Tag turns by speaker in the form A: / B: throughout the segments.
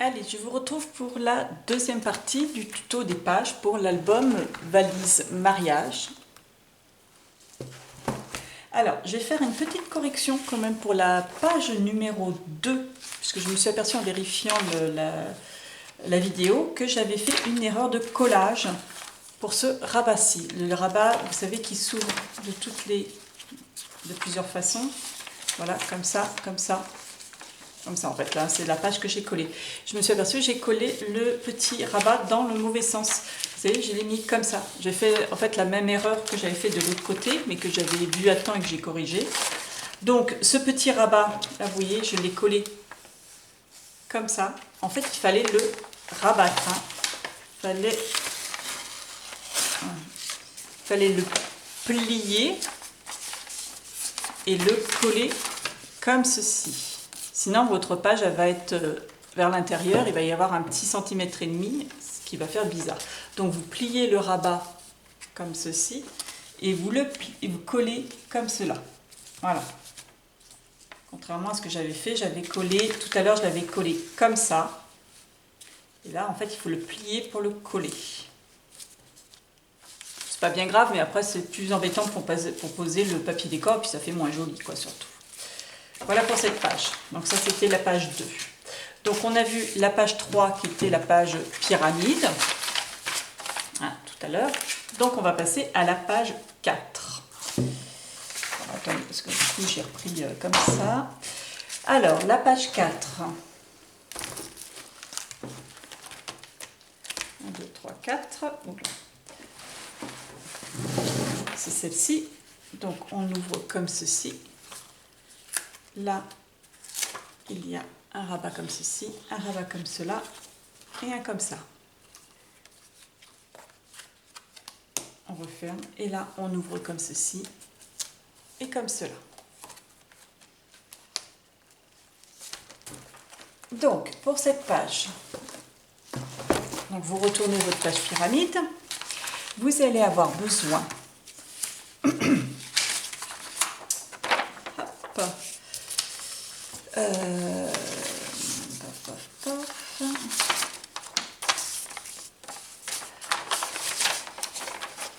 A: Allez, je vous retrouve pour la deuxième partie du tuto des pages pour l'album Valise Mariage. Alors, je vais faire une petite correction quand même pour la page numéro 2, puisque je me suis aperçue en vérifiant la vidéo que j'avais fait une erreur de collage pour ce rabat-ci. Le rabat, vous savez, qui s'ouvre de plusieurs façons. Voilà, comme ça, comme ça. Comme ça en fait, là c'est la page que j'ai collée. Je me suis aperçue que j'ai collé le petit rabat dans le mauvais sens. Vous savez, je l'ai mis comme ça. J'ai fait en fait la même erreur que j'avais fait de l'autre côté, mais que j'avais vu à temps et que j'ai corrigé. Donc ce petit rabat, là vous voyez, je l'ai collé comme ça. En fait, il fallait le rabattre. Hein. Fallait le plier et le coller comme ceci. Sinon, votre page elle va être vers l'intérieur, il va y avoir un petit centimètre et demi, ce qui va faire bizarre. Donc, vous pliez le rabat comme ceci et vous collez comme cela. Voilà. Contrairement à ce que j'avais fait, tout à l'heure, je l'avais collé comme ça. Et là, en fait, il faut le plier pour le coller. C'est pas bien grave, mais après, c'est plus embêtant pour poser le papier décor, puis ça fait moins joli, quoi, surtout. Voilà pour cette page. Donc ça, c'était la page 2. Donc on a vu la page 3 qui était la page pyramide, hein, tout à l'heure. Donc on va passer à la page 4. Alors, attendez, parce que du coup j'ai repris comme ça. Alors, la page 4. 1, 2, 3, 4. C'est celle-ci. Donc on ouvre comme ceci. Là, il y a un rabat comme ceci, un rabat comme cela et un comme ça. On referme et là, on ouvre comme ceci et comme cela. Donc, pour cette page, donc vous retournez votre page pyramide, vous allez avoir besoin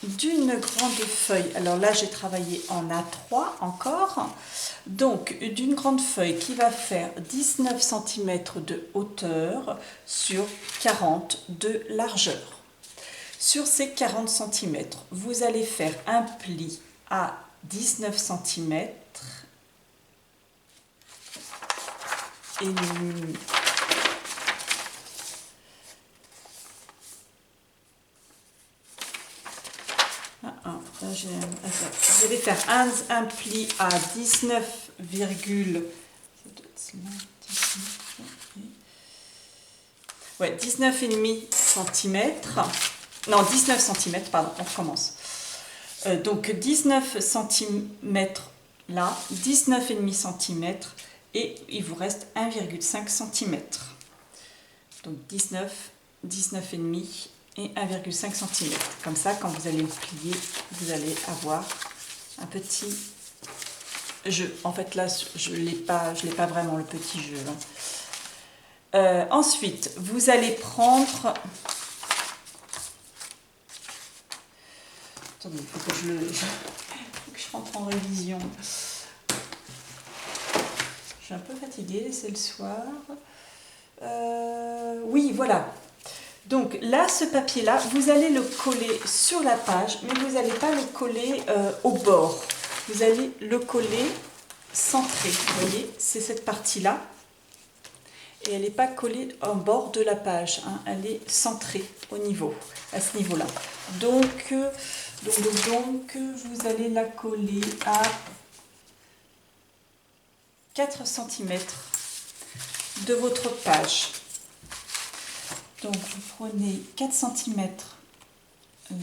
A: d'une grande feuille. Alors là, j'ai travaillé en A3 encore. Donc, d'une grande feuille qui va faire 19 cm de hauteur sur 40 de largeur. Sur ces 40 cm, vous allez faire un pli à 19 cm et vous allez faire un pli à 19, ouais, 19,5 cm. Non, 19 cm, pardon, on recommence. Donc 19 cm là, 19,5 cm et il vous reste 1,5 cm. Donc 19, 19,5 et 1,5 cm. Comme ça, quand vous allez le plier, vous allez avoir un petit jeu. En fait, là, je l'ai pas vraiment le petit jeu. Hein. Ensuite, vous allez prendre... Attendez, il faut que je rentre en révision. Je suis un peu fatiguée, c'est le soir. Oui, voilà. Donc là, ce papier-là, vous allez le coller sur la page, mais vous n'allez pas le coller au bord. Vous allez le coller centré. Vous voyez, c'est cette partie-là. Et elle n'est pas collée en bord de la page. Hein, elle est centrée à ce niveau-là. Donc, vous allez la coller à 4 cm de votre page. Donc vous prenez 4 cm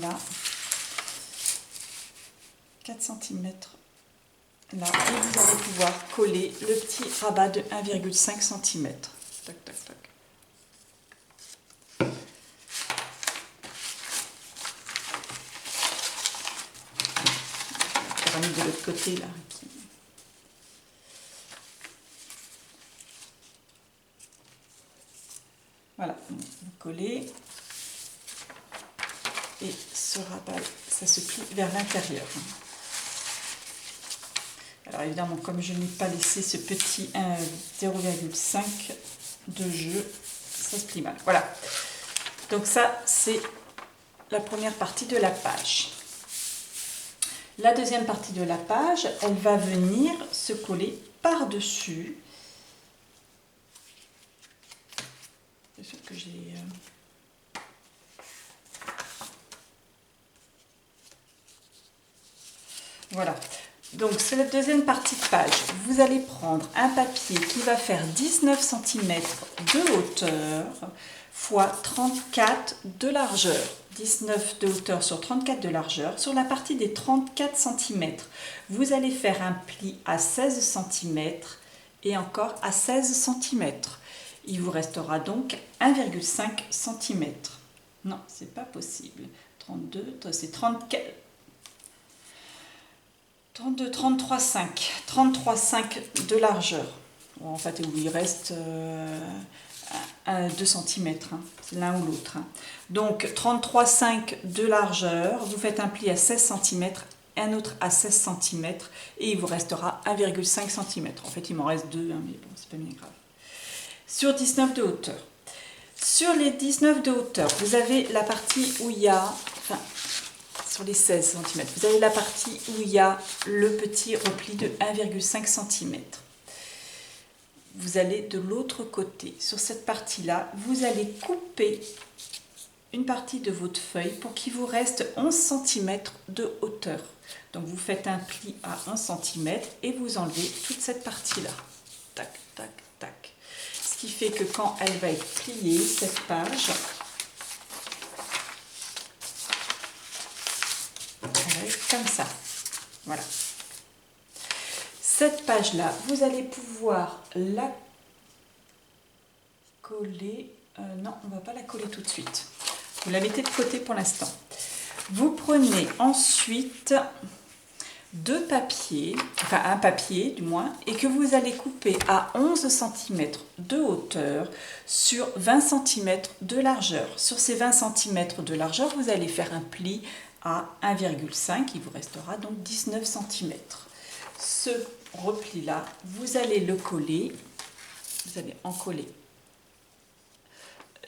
A: là, 4 cm là, et vous allez pouvoir coller le petit rabat de 1,5 cm. Tac, tac, tac. La pyramide de l'autre côté là. Voilà, vous collez. Et ce rabat, ça se plie vers l'intérieur. Alors évidemment, comme je n'ai pas laissé ce petit 0,5 de jeu, ça se plie mal. Voilà. Donc ça, c'est la première partie de la page. La deuxième partie de la page, elle va venir se coller par-dessus. C'est sûr que j'ai... Voilà. Donc, c'est la deuxième partie de page. Vous allez prendre un papier qui va faire 19 cm de hauteur fois 34 de largeur. 19 de hauteur sur 34 de largeur. Sur la partie des 34 cm, vous allez faire un pli à 16 cm et encore à 16 cm. Il vous restera donc 1,5 cm. Non, c'est pas possible. 32, c'est 34... 32, 33,5 de largeur. Bon, en fait, il reste 2 cm, hein, l'un ou l'autre. Hein. Donc, 33,5 de largeur, vous faites un pli à 16 cm, un autre à 16 cm, et il vous restera 1,5 cm. En fait, il m'en reste 2, hein, mais bon, c'est pas bien grave. Sur 19 de hauteur. Sur les 19 de hauteur, vous avez la partie où il y a... Enfin, sur les 16 cm. Vous avez la partie où il y a le petit repli de 1,5 cm. Vous allez de l'autre côté. Sur cette partie-là, vous allez couper une partie de votre feuille pour qu'il vous reste 11 cm de hauteur. Donc vous faites un pli à 11 cm et vous enlevez toute cette partie-là. Tac, tac, tac. Ce qui fait que quand elle va être pliée, cette page... comme ça, voilà. Cette page-là, vous allez pouvoir la coller. Non, on ne va pas la coller tout de suite. Vous la mettez de côté pour l'instant. Vous prenez ensuite deux papiers, enfin un papier du moins, et que vous allez couper à 11 cm de hauteur sur 20 cm de largeur. Sur ces 20 cm de largeur, vous allez faire un pli à 1,5, il vous restera donc 19 cm. Ce repli-là, vous allez le coller, vous allez en coller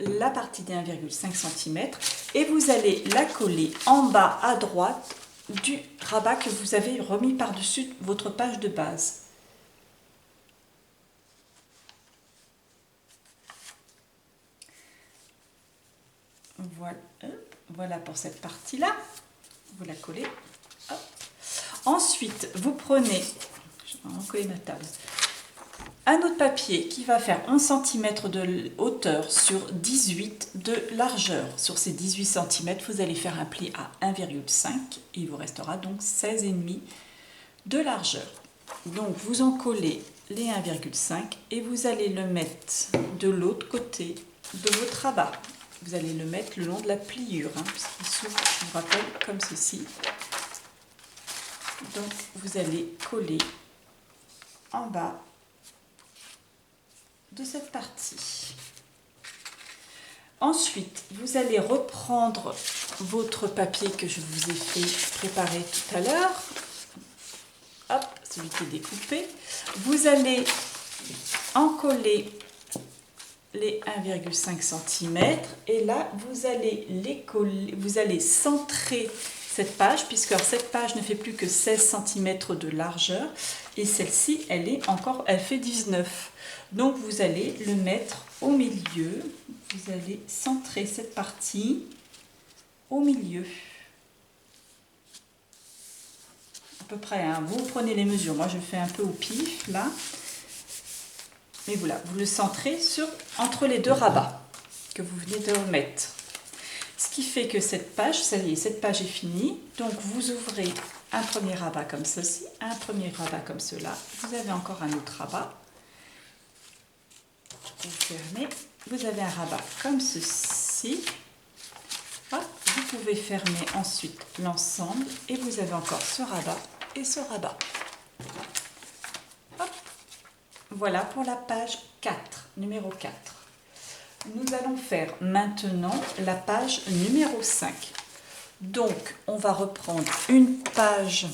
A: la partie des 1,5 cm et vous allez la coller en bas à droite du rabat que vous avez remis par-dessus votre page de base. Voilà, voilà pour cette partie-là. Vous la collez. Hop. Ensuite, vous prenez, je vais recoller ma table, un autre papier qui va faire 11 cm de hauteur sur 18 de largeur. Sur ces 18 cm, vous allez faire un pli à 1,5 et il vous restera donc 16,5 de largeur. Donc, vous en collez les 1,5 et vous allez le mettre de l'autre côté de votre rabat. Vous allez le mettre le long de la pliure, hein, puisqu'il s'ouvre, je vous rappelle, comme ceci. Donc, vous allez coller en bas de cette partie. Ensuite, vous allez reprendre votre papier que je vous ai fait préparer tout à l'heure. Hop, celui qui est découpé. Vous allez en coller les 1,5 cm et là vous allez les coller, vous allez centrer cette page puisque cette page ne fait plus que 16 cm de largeur et celle-ci elle fait 19. Donc vous allez le mettre au milieu, vous allez centrer cette partie au milieu. À peu près, hein. Vous prenez les mesures, moi je fais un peu au pif là. Et voilà, vous le centrez entre les deux rabats que vous venez de remettre. Ce qui fait que cette page, ça y est, cette page est finie. Donc vous ouvrez un premier rabat comme ceci, un premier rabat comme cela. Vous avez encore un autre rabat. Vous fermez. Vous avez un rabat comme ceci. Hop, vous pouvez fermer ensuite l'ensemble et vous avez encore ce rabat et ce rabat. Hop. Voilà pour la page 4, numéro 4. nous allons faire maintenant la page numéro 5. Donc, on va reprendre une page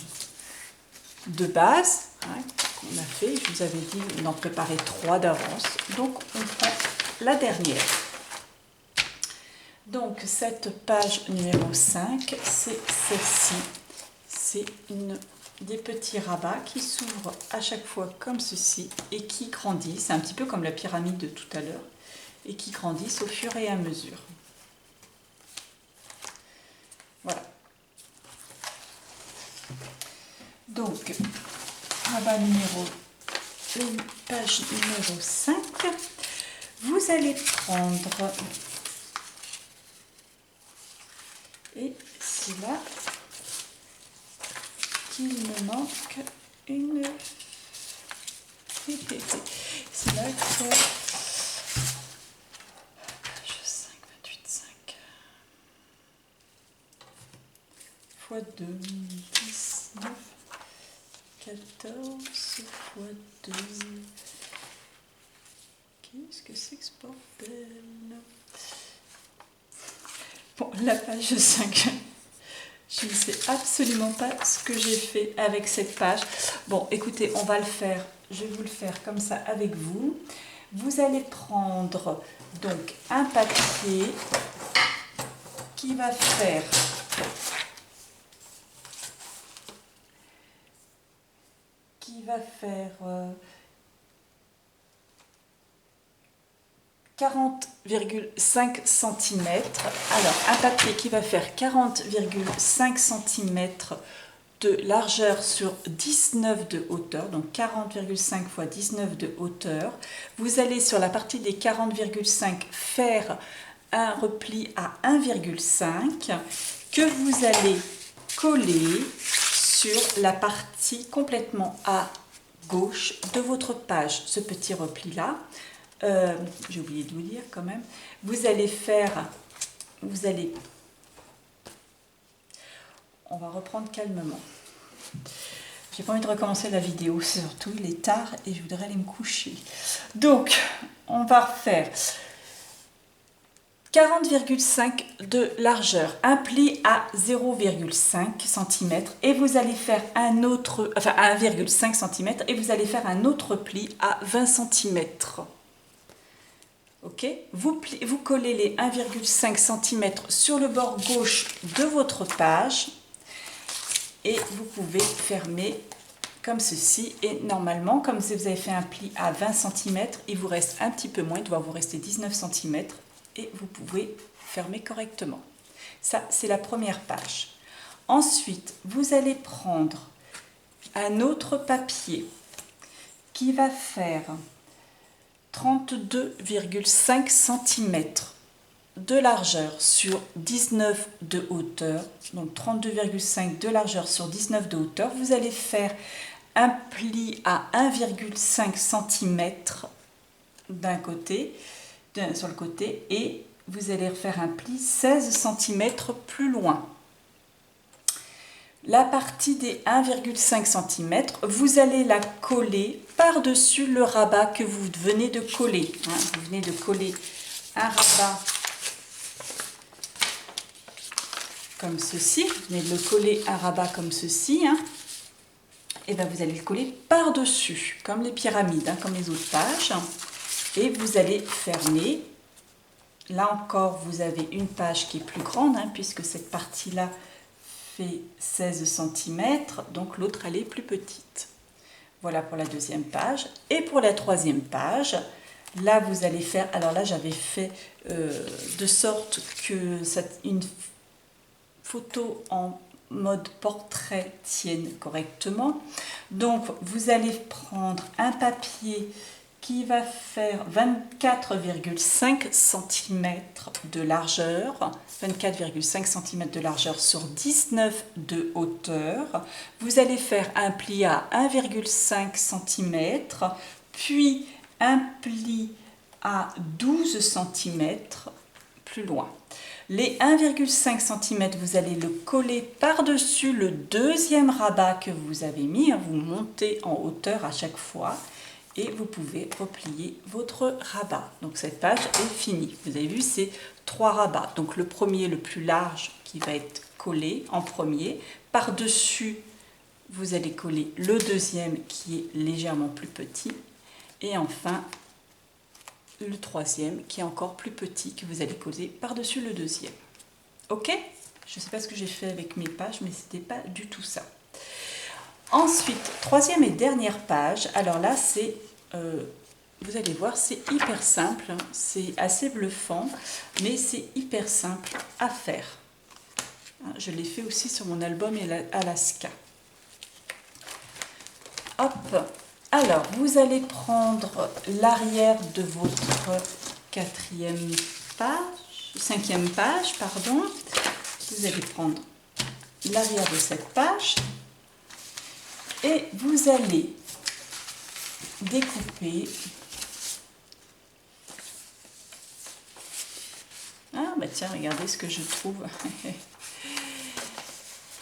A: de base qu'on a fait. Je vous avais dit d'en préparer 3 d'avance. Donc, on prend la dernière. Donc, cette page numéro 5, c'est celle-ci. C'est des petits rabats qui s'ouvrent à chaque fois comme ceci et qui grandissent. C'est un petit peu comme la pyramide de tout à l'heure et qui grandissent au fur et à mesure. Voilà. Donc, rabat page numéro 5. Vous allez prendre, et c'est là qu'il me manque une, c'est là que page 5, 28, 5 fois 2, 19, 14 fois 2. Qu'est-ce que c'est que ce bordel? Bon, la page 5. Je ne sais absolument pas ce que j'ai fait avec cette page. Bon, écoutez, on va le faire. Je vais vous le faire comme ça avec vous. Vous allez prendre donc un papier qui va faire 40,5 cm. Alors, un papier qui va faire 40,5 cm de largeur sur 19 de hauteur, donc 40,5 fois 19 de hauteur. Vous allez sur la partie des 40,5 faire un repli à 1,5 que vous allez coller sur la partie complètement à gauche de votre page. Ce petit repli là, j'ai oublié de vous dire quand même, on va reprendre calmement. J'ai pas envie de recommencer la vidéo, surtout il est tard et je voudrais aller me coucher. Donc, on va refaire 40,5 de largeur, un pli à 0,5 cm et vous allez faire un autre, enfin à 1,5 cm et vous allez faire un autre pli à 20 cm. Ok, vous collez les 1,5 cm sur le bord gauche de votre page et vous pouvez fermer comme ceci. Et normalement, comme vous avez fait un pli à 20 cm, il vous reste un petit peu moins, il doit vous rester 19 cm et vous pouvez fermer correctement. Ça, c'est la première page. Ensuite, vous allez prendre un autre papier qui va faire 32,5 cm de largeur sur 19 de hauteur, donc 32,5 de largeur sur 19 de hauteur. Vous allez faire un pli à 1,5 cm d'un côté, sur le côté, et vous allez refaire un pli 16 cm plus loin. La partie des 1,5 cm, vous allez la coller par-dessus le rabat que vous venez de coller. Vous venez de coller un rabat comme ceci. Vous venez de le coller un rabat comme ceci. Et bien vous allez le coller par-dessus, comme les pyramides, comme les autres pages. Et vous allez fermer. Là encore, vous avez une page qui est plus grande, puisque cette partie-là fait 16 cm, donc l'autre elle est plus petite. Voilà pour la deuxième page. Et pour la troisième page, là vous allez faire, alors là j'avais fait de sorte que une photo en mode portrait tienne correctement. Donc vous allez prendre un papier qui va faire 24,5 cm de largeur, 24,5 cm de largeur sur 19 de hauteur. Vous allez faire un pli à 1,5 cm, puis un pli à 12 cm plus loin. Les 1,5 cm, vous allez le coller par-dessus le deuxième rabat que vous avez mis. Vous montez en hauteur à chaque fois. et vous pouvez replier votre rabat. Donc cette page est finie. Vous avez vu, c'est 3 rabats. Donc le premier, le plus large, qui va être collé en premier. Par-dessus, vous allez coller le deuxième qui est légèrement plus petit. Et enfin, le troisième qui est encore plus petit que vous allez coller par-dessus le deuxième. Ok? Je ne sais pas ce que j'ai fait avec mes pages, mais ce n'était pas du tout ça. Ensuite, troisième et dernière page. Alors là, c'est, vous allez voir, c'est hyper simple. Hein. C'est assez bluffant, mais c'est hyper simple à faire. Hein, je l'ai fait aussi sur mon album Alaska. Hop. Alors, vous allez prendre l'arrière de votre cinquième page, pardon. Vous allez prendre l'arrière de cette page et vous allez découper. Ah, bah tiens, regardez ce que je trouve.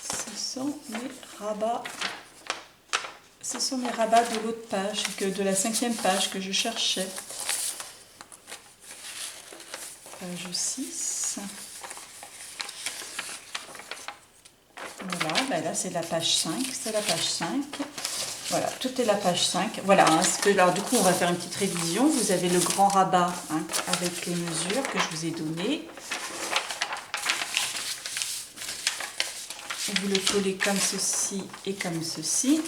A: Ce sont mes rabats. Ce sont mes rabats de l'autre page, de la cinquième page que je cherchais. Page 6. Voilà, ben là c'est la page 5. C'est la page 5. Voilà, tout est la page 5. Voilà, hein, alors du coup on va faire une petite révision. Vous avez le grand rabat hein, avec les mesures que je vous ai données. Vous le collez comme ceci et comme ceci.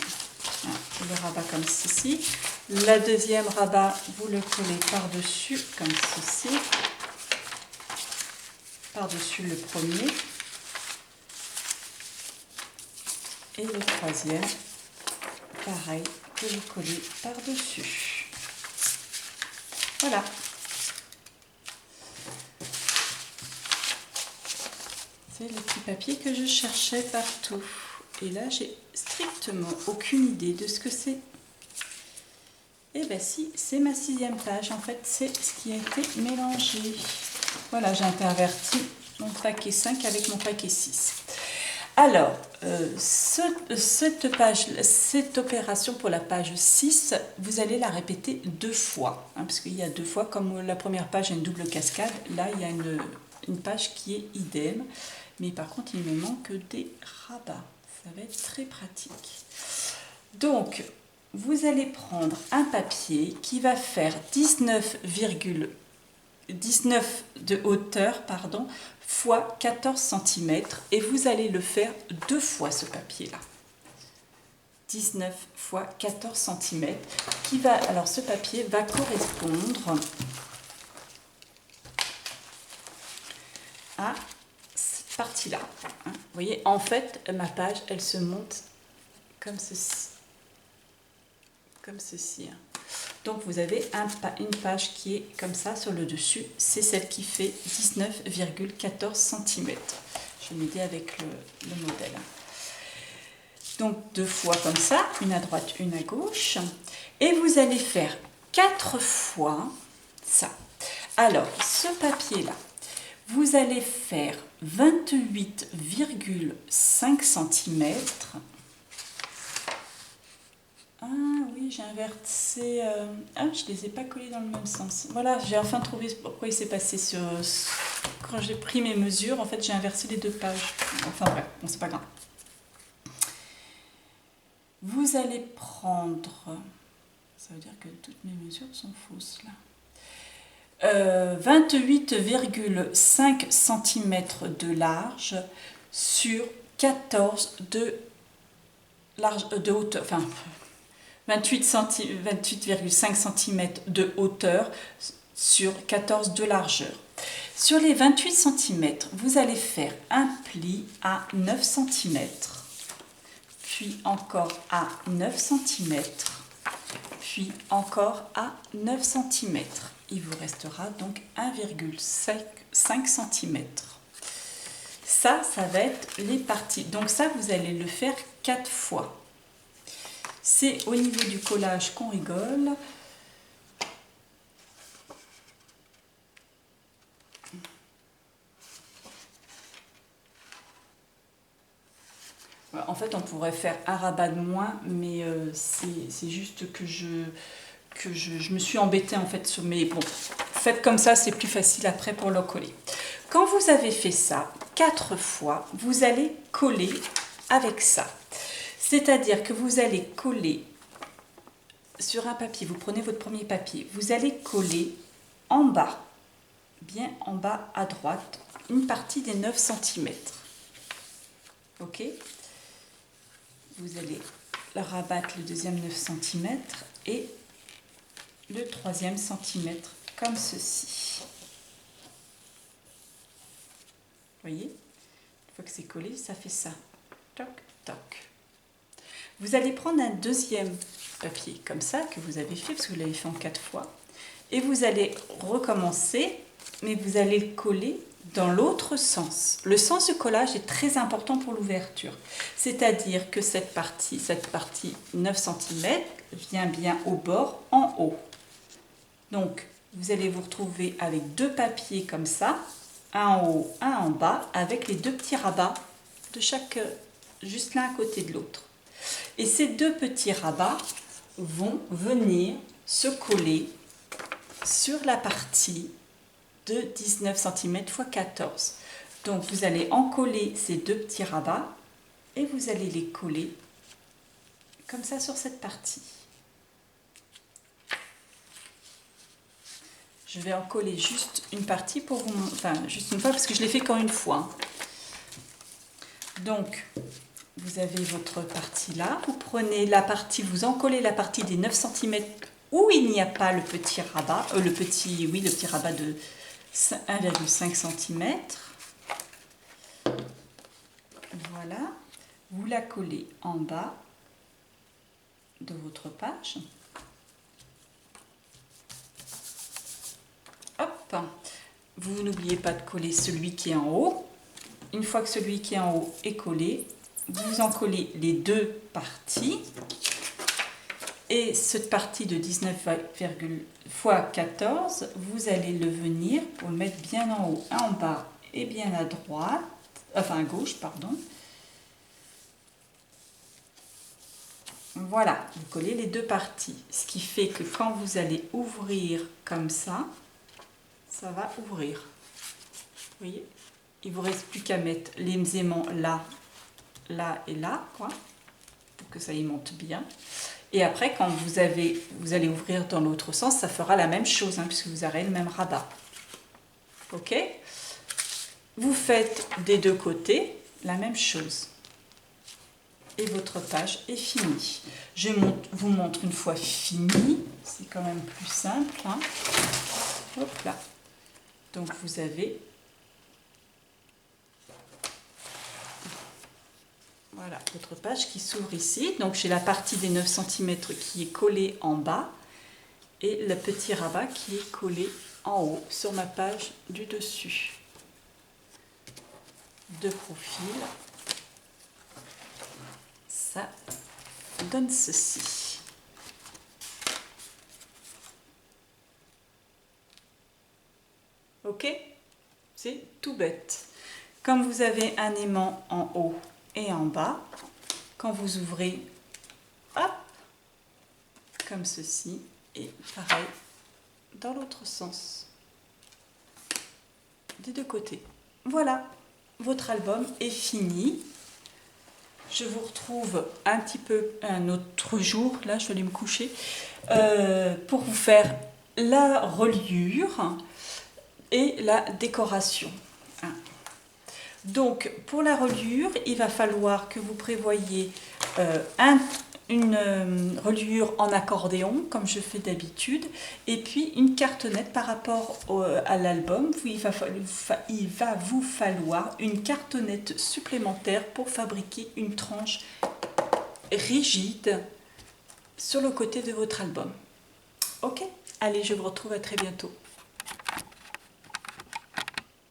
A: Le rabat comme ceci. La deuxième rabat, vous le collez par-dessus comme ceci. Par-dessus le premier. Et le troisième, pareil, que vous collez par-dessus. Voilà. C'est le petit papier que je cherchais partout. Et là, j'ai strictement aucune idée de ce que c'est. Et bien si, c'est ma 6e page. En fait, c'est ce qui a été mélangé. Voilà, j'ai interverti mon paquet 5 avec mon paquet 6. Alors, cette opération pour la page 6, vous allez la répéter 2 fois. Hein, parce qu'il y a 2 fois, comme la première page a une double cascade, là, il y a une page qui est idem. Mais par contre, il me manque des rabats. Ça va être très pratique. Donc, vous allez prendre un papier qui va faire 19 de hauteur, pardon, fois 14 cm et vous allez le faire 2 fois ce papier-là. 19 fois 14 cm qui va, alors ce papier va correspondre à cette partie-là. Hein. Vous voyez, en fait, ma page, elle se monte comme ceci. Comme ceci. Hein. Donc vous avez une page qui est comme ça sur le dessus, c'est celle qui fait 19,14 cm. Je vais m'aider avec le modèle. Donc 2 fois comme ça, une à droite, une à gauche. Et vous allez faire 4 fois ça. Alors ce papier-là, vous allez faire 28,5 cm. Ah oui, j'ai inversé. Ah, je les ai pas collés dans le même sens. Voilà, j'ai enfin trouvé pourquoi il s'est passé sur. Quand j'ai pris mes mesures, en fait, j'ai inversé les 2 pages. Enfin bref, bon, c'est pas grave. Vous allez prendre. Ça veut dire que toutes mes mesures sont fausses là. 28,5 cm de large sur 14 de hauteur. Enfin. 28,5 cm de hauteur sur 14 de largeur. Sur les 28 cm, vous allez faire un pli à 9 cm, puis encore à 9 cm, puis encore à 9 cm. Il vous restera donc 1,5 cm. Ça va être les parties. Donc ça, vous allez le faire 4 fois. C'est au niveau du collage qu'on rigole. En fait, on pourrait faire un rabat de moins, mais c'est juste que que je me suis embêtée en fait sur mes... Bon, faites comme ça, c'est plus facile après pour le coller. Quand vous avez fait ça 4 fois, vous allez coller avec ça. C'est-à-dire que vous allez coller sur un papier, vous prenez votre premier papier, vous allez coller en bas, bien en bas à droite, une partie des 9 cm. Ok? Vous allez rabattre le deuxième 9 cm et le troisième centimètre comme ceci. Vous voyez? Une fois que c'est collé, ça fait ça. Toc, toc. Vous allez prendre un deuxième papier comme ça que vous avez fait, parce que vous l'avez fait en 4 fois. Et vous allez recommencer, mais vous allez le coller dans l'autre sens. Le sens du collage est très important pour l'ouverture. C'est-à-dire que cette partie 9 cm vient bien au bord, en haut. Donc, vous allez vous retrouver avec 2 papiers comme ça, un en haut, un en bas, avec les 2 petits rabats de chaque, juste l'un à côté de l'autre. Et ces 2 petits rabats vont venir se coller sur la partie de 19 cm x 14. Donc vous allez encoller ces 2 petits rabats et vous allez les coller comme ça sur cette partie. Je vais en coller juste une partie pour vous, enfin juste une fois parce que je l'ai fait qu'en une fois. Donc vous avez votre partie là, vous prenez la partie, vous encollez la partie des 9 cm où il n'y a pas le petit rabat, le petit rabat de 1,5 cm. Voilà, vous la collez en bas de votre page. Hop, vous n'oubliez pas de coller celui qui est en haut. Une fois que celui qui est en haut est collé, vous en collez les 2 parties. Et cette partie de 19 x 14, vous allez le venir pour le mettre bien en haut, en bas et bien à droite, enfin à gauche, pardon. Voilà, vous collez les 2 parties, ce qui fait que quand vous allez ouvrir comme ça, ça va ouvrir. Vous voyez? Il ne vous reste plus qu'à mettre les aimants là, là et là, quoi, pour que ça y monte bien. Et après, quand vous allez ouvrir dans l'autre sens, ça fera la même chose, hein, puisque vous aurez le même rabat. Ok? Vous faites des 2 côtés la même chose. Et votre page est finie. Je vous montre une fois fini. C'est quand même plus simple. Hein. Hop là. Donc vous avez... Voilà, votre page qui s'ouvre ici. Donc j'ai la partie des 9 cm qui est collée en bas et le petit rabat qui est collé en haut sur ma page du dessus. De profil, ça donne ceci. Ok? C'est tout bête. Comme vous avez un aimant en haut et en bas, quand vous ouvrez, hop, comme ceci, et pareil dans l'autre sens, des 2 côtés. Voilà, votre album est fini. Je vous retrouve un petit peu un autre jour, là je vais aller me coucher, pour vous faire la reliure et la décoration. Donc, pour la reliure, il va falloir que vous prévoyiez une reliure en accordéon, comme je fais d'habitude, et puis une cartonnette par rapport à l'album. Il va vous falloir une cartonnette supplémentaire pour fabriquer une tranche rigide sur le côté de votre album. Ok? Allez, je vous retrouve à très bientôt.